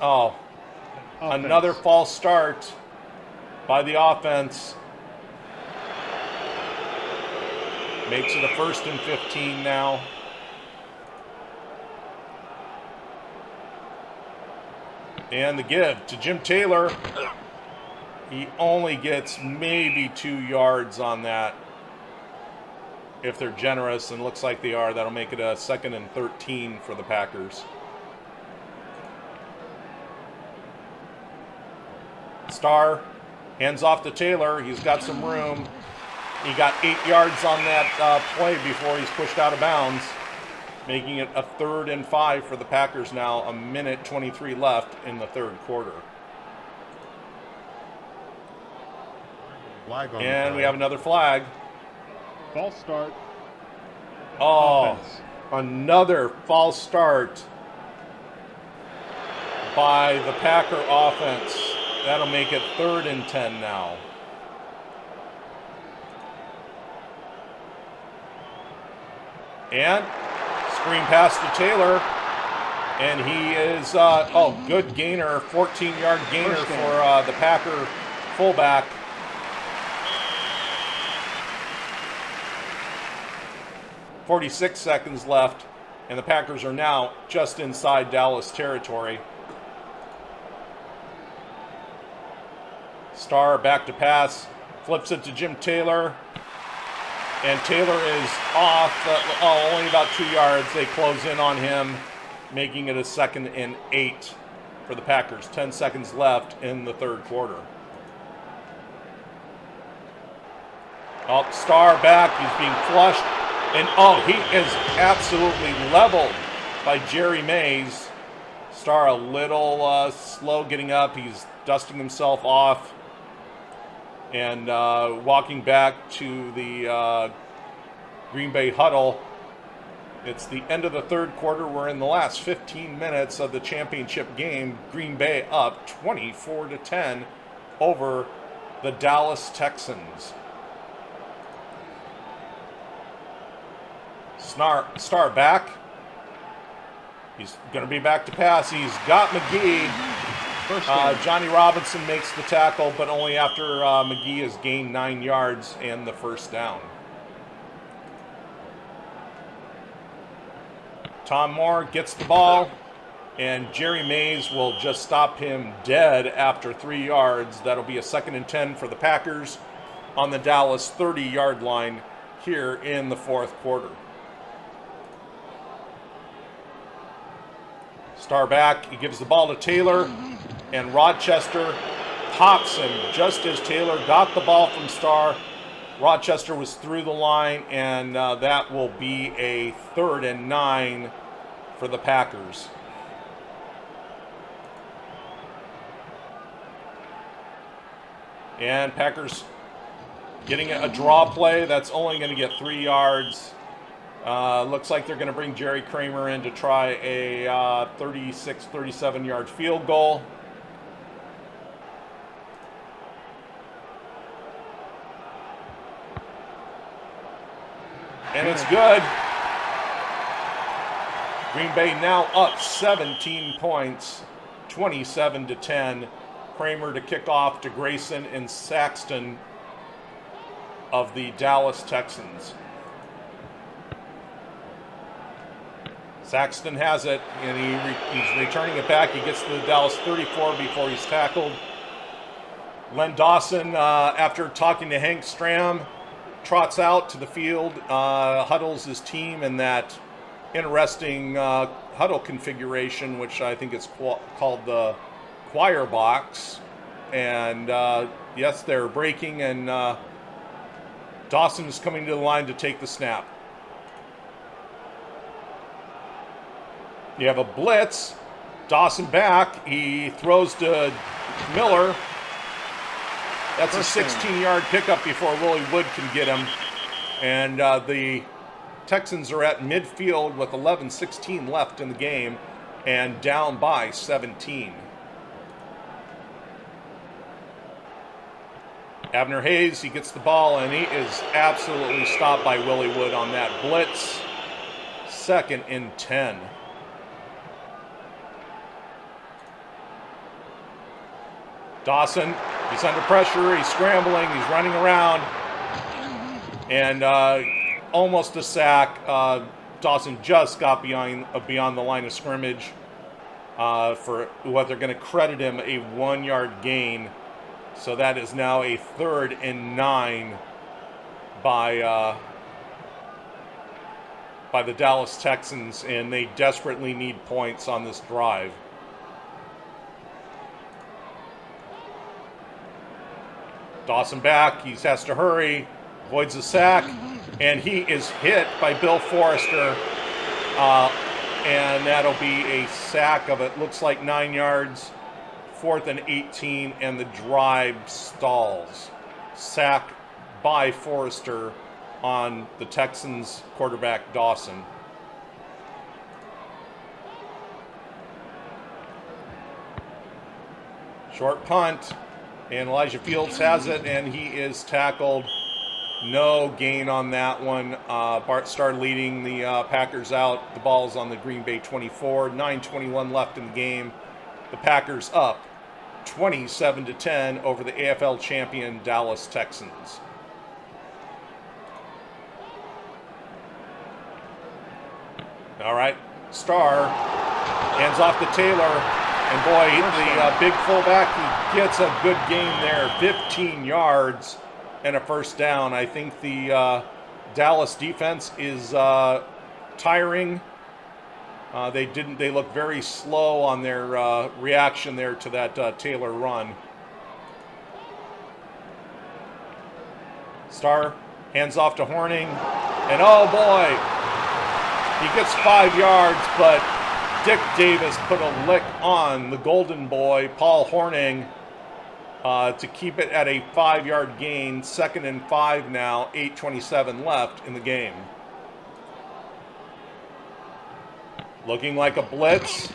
[SPEAKER 1] another false start by the offense. Makes it a 1st and 15 now. And the give to Jim Taylor. He only gets maybe 2 yards on that. If they're generous, and looks like they are, that'll make it a 2nd and 13 for the Packers. Starr hands off to Taylor. He's got some room. He got 8 yards on that play before he's pushed out of bounds, making it a 3rd and 5 for the Packers now. 1:23 left in the 3rd quarter. And we have another flag.
[SPEAKER 3] False start.
[SPEAKER 1] Offense. Another false start by the Packer offense. That'll make it 3rd and 10 now. And screen pass to Taylor. And he is, good gainer, 14-yard gainer for the Packer fullback. .46 seconds left, And the Packers are now just inside Dallas territory. Starr back to pass, flips it to Jim Taylor. And Taylor is off, only about 2 yards. They close in on him, making it a 2nd and 8 for the Packers. 10 seconds left in the third quarter. Oh, Starr back. He's being flushed. And, he is absolutely leveled by Jerry Mays. Starr a little slow getting up. He's dusting himself off. And walking back to the Green Bay huddle. It's the end of the third quarter. We're in the last 15 minutes of the championship game. Green Bay up 24-10 over the Dallas Texans. Starr back. He's going to be back to pass. He's got McGee. Johnny Robinson makes the tackle, but only after McGee has gained 9 yards and the first down. Tom Moore gets the ball, and Jerry Mays will just stop him dead after 3 yards. That'll be a 2nd and 10 for the Packers on the Dallas 30-yard line here in the fourth quarter. Starr back. He gives the ball to Taylor. And Rochester pops him just as Taylor got the ball from Starr. Rochester was through the line, and that will be a 3rd and 9 for the Packers. And Packers getting a draw play. That's only going to get 3 yards. Looks like they're going to bring Jerry Kramer in to try a 37-yard field goal. And it's good. Green Bay now up 17 points, 27-10. Kramer to kick off to Grayson and Saxton of the Dallas Texans. Saxton has it, and he's returning it back. He gets to the Dallas 34 before he's tackled. Len Dawson, after talking to Hank Stram, trots out to the field, huddles his team in that interesting huddle configuration, which I think is called the choir box. And yes, they're breaking, and Dawson is coming to the line to take the snap. You have a blitz. Dawson back. He throws to Miller. That's a 16-yard pickup before Willie Wood can get him. And the Texans are at midfield with 11:16 left in the game and down by 17. Abner Hayes, he gets the ball, and he is absolutely stopped by Willie Wood on that blitz. 2nd and 10. Dawson, he's under pressure, he's scrambling, he's running around, and almost a sack. Dawson just got beyond the line of scrimmage for what they're going to credit him a 1-yard gain. So that is now a 3rd and 9 by the Dallas Texans, and they desperately need points on this drive. Dawson back, he has to hurry, avoids the sack, and he is hit by Bill Forrester, and that'll be a sack of, it looks like 9 yards, 4th and 18, and the drive stalls. Sack by Forrester on the Texans quarterback Dawson. Short punt. And Elijah Fields has it, and he is tackled. No gain on that one. Bart Starr leading the Packers out. The ball's on the Green Bay 24. 9:21 left in the game. The Packers up 27-10 over the AFL champion Dallas Texans. All right, Starr hands off to Taylor. And boy, the big fullback, he gets a good gain there. 15 yards and a first down. I think the Dallas defense is tiring. They look very slow on their reaction there to that Taylor run. Starr hands off to Horning. And oh boy, he gets 5 yards, but Dick Davis put a lick on the golden boy, Paul Horning, to keep it at a 5-yard gain. 2nd and 5 now, 8:27 left in the game. Looking like a blitz.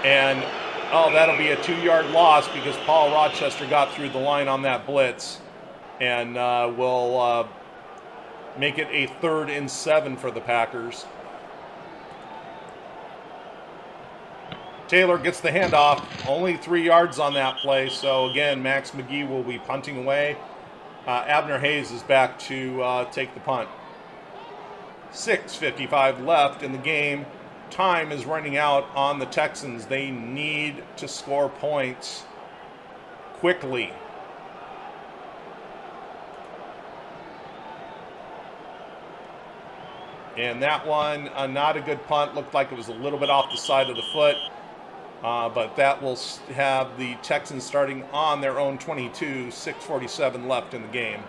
[SPEAKER 1] And, oh, that'll be a 2-yard loss because Paul Rochester got through the line on that blitz. And will make it a 3rd and 7 for the Packers. Taylor gets the handoff, only 3 yards on that play. So again, Max McGee will be punting away. Abner Hayes is back to take the punt. 6:55 left in the game. Time is running out on the Texans. They need to score points quickly. And that one, not a good punt. Looked like it was a little bit off the side of the foot. But that will have the Texans starting on their own 22, 6:47 left in the game.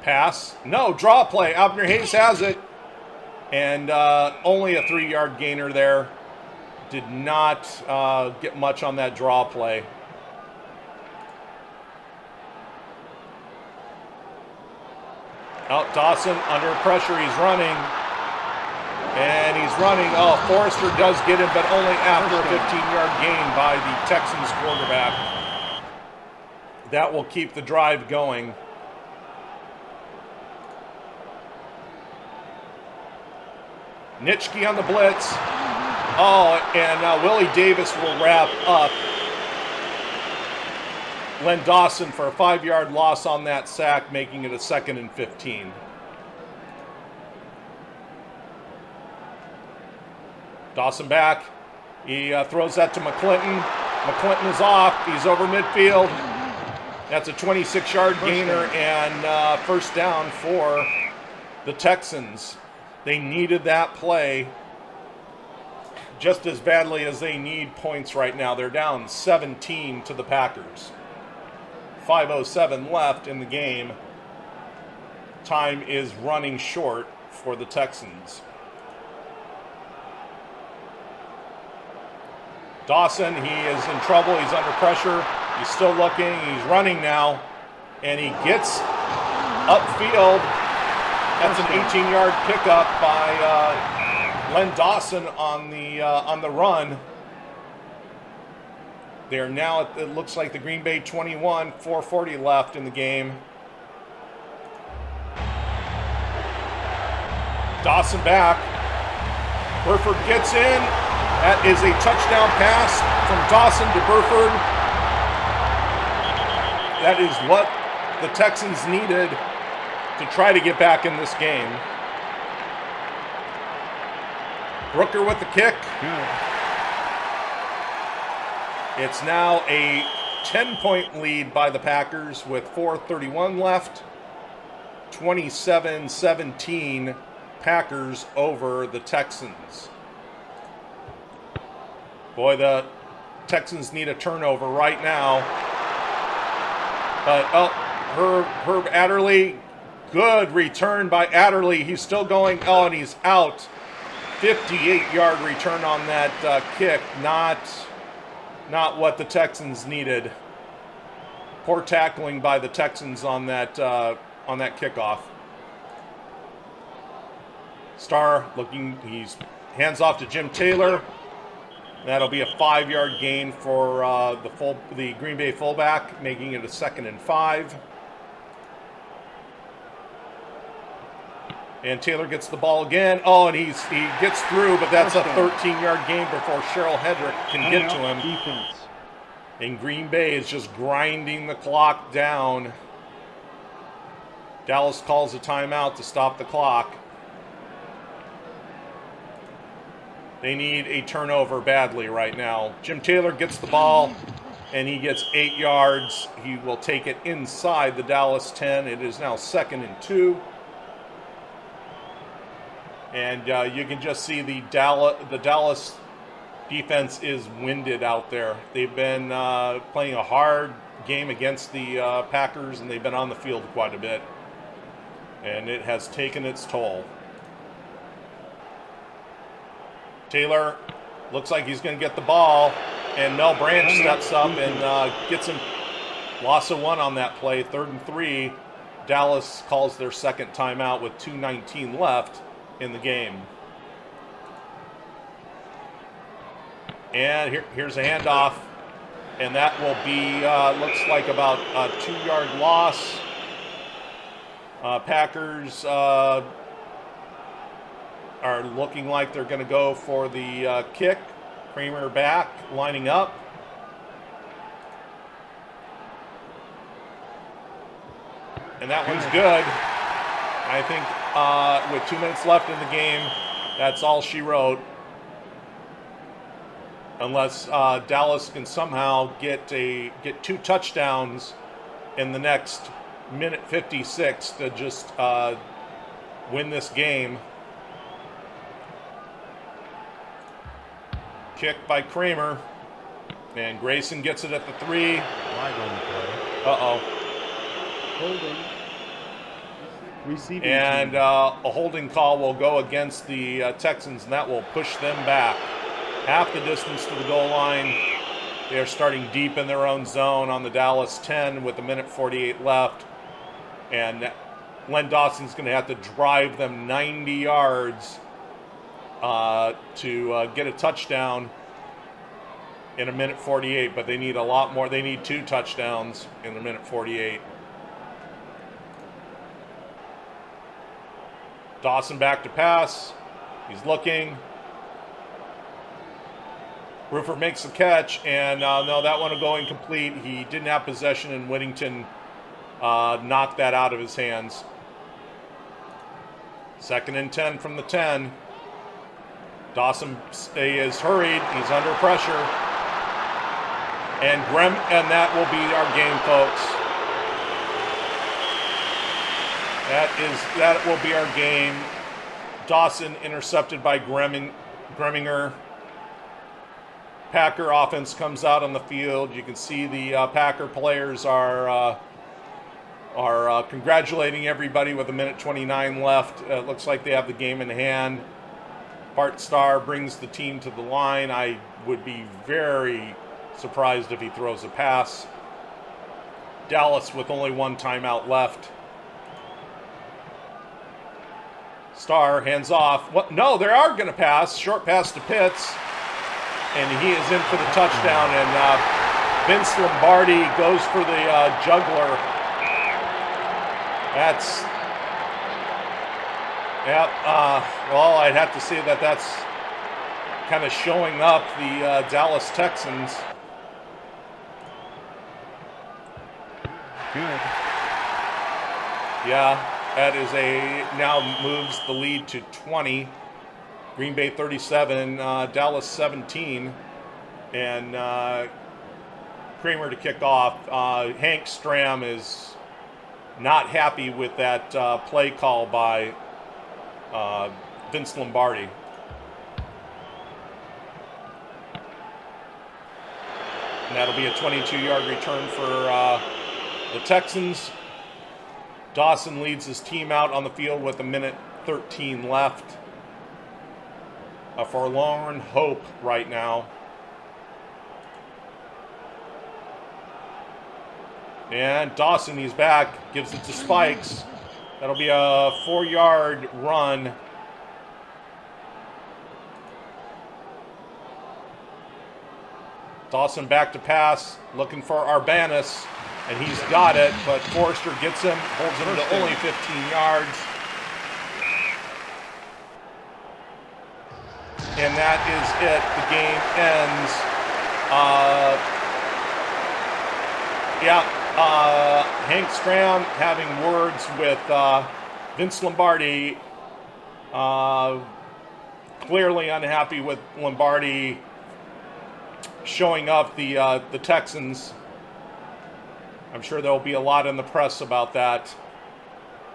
[SPEAKER 1] Pass. No, draw play. Abner Hayes has it. And only a 3-yard gainer there. Did not get much on that draw play. Out Dawson under pressure. He's running. And he's running. Oh, Forrester does get him, but only after a 15-yard gain by the Texans quarterback. That will keep the drive going. Nitschke on the blitz. Oh, and Willie Davis will wrap up Len Dawson for a 5-yard loss on that sack, making it a 2nd and 15. Dawson back. He throws that to McClinton. McClinton is off. He's over midfield. That's a 26-yard gainer and first down for the Texans. They needed that play just as badly as they need points right now. They're down 17 to the Packers. 5:07 left in the game. Time is running short for the Texans. Dawson, he is in trouble. He's under pressure. He's still looking. He's running now. And he gets upfield. That's an 18-yard pickup by Len Dawson on the run. They are now at, it looks like, the Green Bay 21, 4:40 left in the game. Dawson back. Burford gets in. That is a touchdown pass from Dawson to Burford. That is what the Texans needed to try to get back in this game. Brooker with the kick. It's now a 10-point lead by the Packers with 4:31 left. 27-17 Packers over the Texans. Boy, the Texans need a turnover right now. But, oh, Herb Adderley, good return by Adderley. He's still going, oh, and he's out. 58-yard return on that kick. Not what the Texans needed. Poor tackling by the Texans on that kickoff. Starr looking, he's hands off to Jim Taylor. That'll be a 5-yard gain for the Green Bay fullback, making it a 2nd and 5. And Taylor gets the ball again. Oh, and he gets through, but that's a 13-yard gain before Cheryl Hedrick can get to him.
[SPEAKER 3] Defense.
[SPEAKER 1] And Green Bay is just grinding the clock down Dallas calls a timeout to stop the clock. They need a turnover badly right now. Jim Taylor gets the ball, and he gets 8 yards. He will take it inside the Dallas 10. It is now 2nd and 2. And you can just see the Dallas defense is winded out there. They've been playing a hard game against the Packers, and they've been on the field quite a bit. And it has taken its toll. Taylor looks like he's going to get the ball, and Mel Branch steps up and gets him. Loss of 1 on that play, 3rd and 3. Dallas calls their second timeout with 2:19 left in the game. And here's a handoff, and that will be, looks like about a 2-yard loss. Packers are looking like they're going to go for the kick. Kramer back, lining up. And that one's good. I think with 2 minutes left in the game, that's all she wrote. Unless Dallas can somehow get 2 touchdowns in the next minute 56 to just win this game. Kick by Kramer, and Grayson gets it at the 3.
[SPEAKER 3] Flag on the play.
[SPEAKER 1] Uh-oh.
[SPEAKER 3] Holding. Receiving
[SPEAKER 1] And
[SPEAKER 3] team.
[SPEAKER 1] a holding call will go against the Texans, and that will push them back half the distance to the goal line. They are starting deep in their own zone on the Dallas 10 with 1:48 left. And Len Dawson's going to have to drive them 90 yards to get a touchdown in 1:48, but they need a lot more. They need 2 touchdowns in 1:48. Dawson back to pass. He's looking. Rupert makes the catch, and no, that one will go incomplete. He didn't have possession, and Whittington knocked that out of his hands. 2nd and 10 from the 10. Dawson is hurried. He's under pressure. And that will be our game, folks. That will be our game. Dawson intercepted by Greminger. Packer offense comes out on the field. You can see the Packer players are congratulating everybody with 1:29 left. It looks like they have the game in hand. Bart Starr brings the team to the line. I would be very surprised if he throws a pass. Dallas with only 1 timeout left. Starr hands off. What? No, they are going to pass. Short pass to Pitts. And he is in for the touchdown. And Vince Lombardi goes for the juggler. That's... Yeah, well, I'd have to say that's kind of showing up the Dallas Texans.
[SPEAKER 3] Good.
[SPEAKER 1] Yeah, that is now moves the lead to 20. Green Bay 37, Dallas 17. And Kramer to kick off. Hank Stram is not happy with that play call by Vince Lombardi. And that'll be a 22-yard return for the Texans. Dawson leads his team out on the field with 1:13 left. A forlorn hope right now. And Dawson, he's back, gives it to Spikes. That'll be a 4-yard run. Dawson back to pass, looking for Arbanis, and he's got it, but Forrester gets him, holds him to only 15 yards. And that is it. The game ends. Yeah, Hank Stram having words with Vince Lombardi. Clearly unhappy with Lombardi showing up the Texans. I'm sure there'll be a lot in the press about that.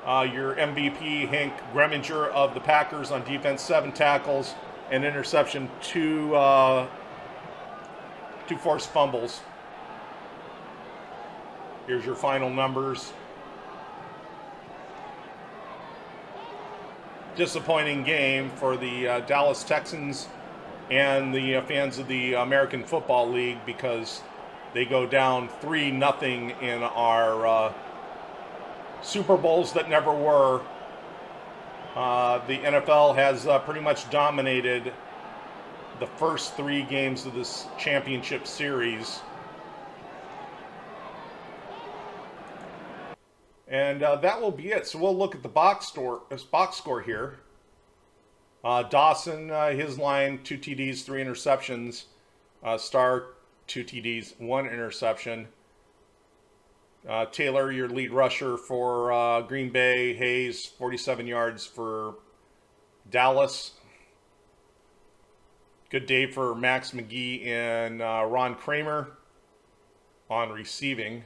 [SPEAKER 1] Your MVP, Hank Greminger of the Packers on defense, 7 tackles, an interception, two forced fumbles. Here's your final numbers. Disappointing game for the Dallas Texans and the fans of the American Football League because they go down 3-0 in our Super Bowls that never were. The NFL has pretty much dominated the first 3 games of this championship series. And that will be it. So we'll look at the box score here. Dawson, his line, 2 TDs, 3 interceptions. Starr, 2 TDs, 1 interception. Taylor, your lead rusher for Green Bay. Hayes, 47 yards for Dallas. Good day for Max McGee and Ron Kramer on receiving.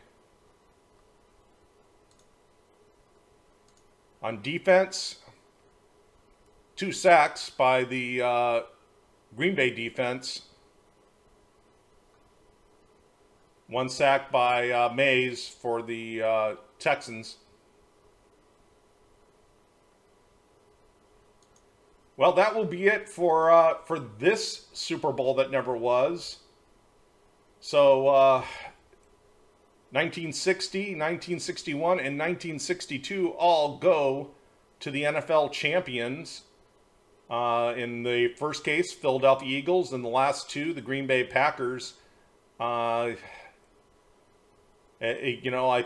[SPEAKER 1] On defense, 2 sacks by the Green Bay defense. 1 sack by Mays for the Texans. Well, that will be it for this Super Bowl that never was. So 1960, 1961, and 1962 all go to the NFL champions. In the first case, Philadelphia Eagles, and the last 2, the Green Bay Packers. I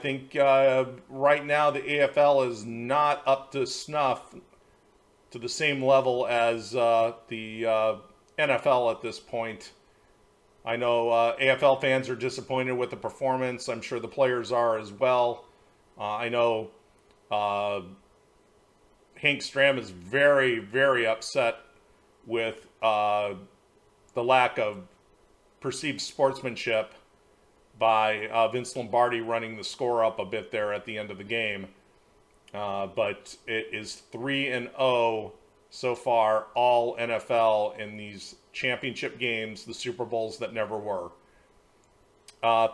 [SPEAKER 1] think right now the AFL is not up to snuff to the same level as the NFL at this point. I know AFL fans are disappointed with the performance. I'm sure the players are as well. I know Hank Stram is very, very upset with the lack of perceived sportsmanship by Vince Lombardi running the score up a bit there at the end of the game. But it is 3-0 so far, all NFL in these championship games, the Super Bowls that never were.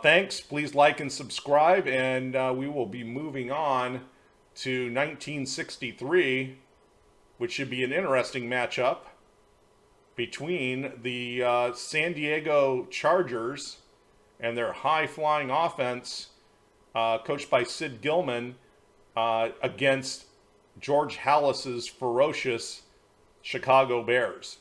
[SPEAKER 1] Thanks. Please like and subscribe, and we will be moving on to 1963, which should be an interesting matchup between the San Diego Chargers and their high-flying offense, coached by Sid Gillman, against George Halas's ferocious Chicago Bears.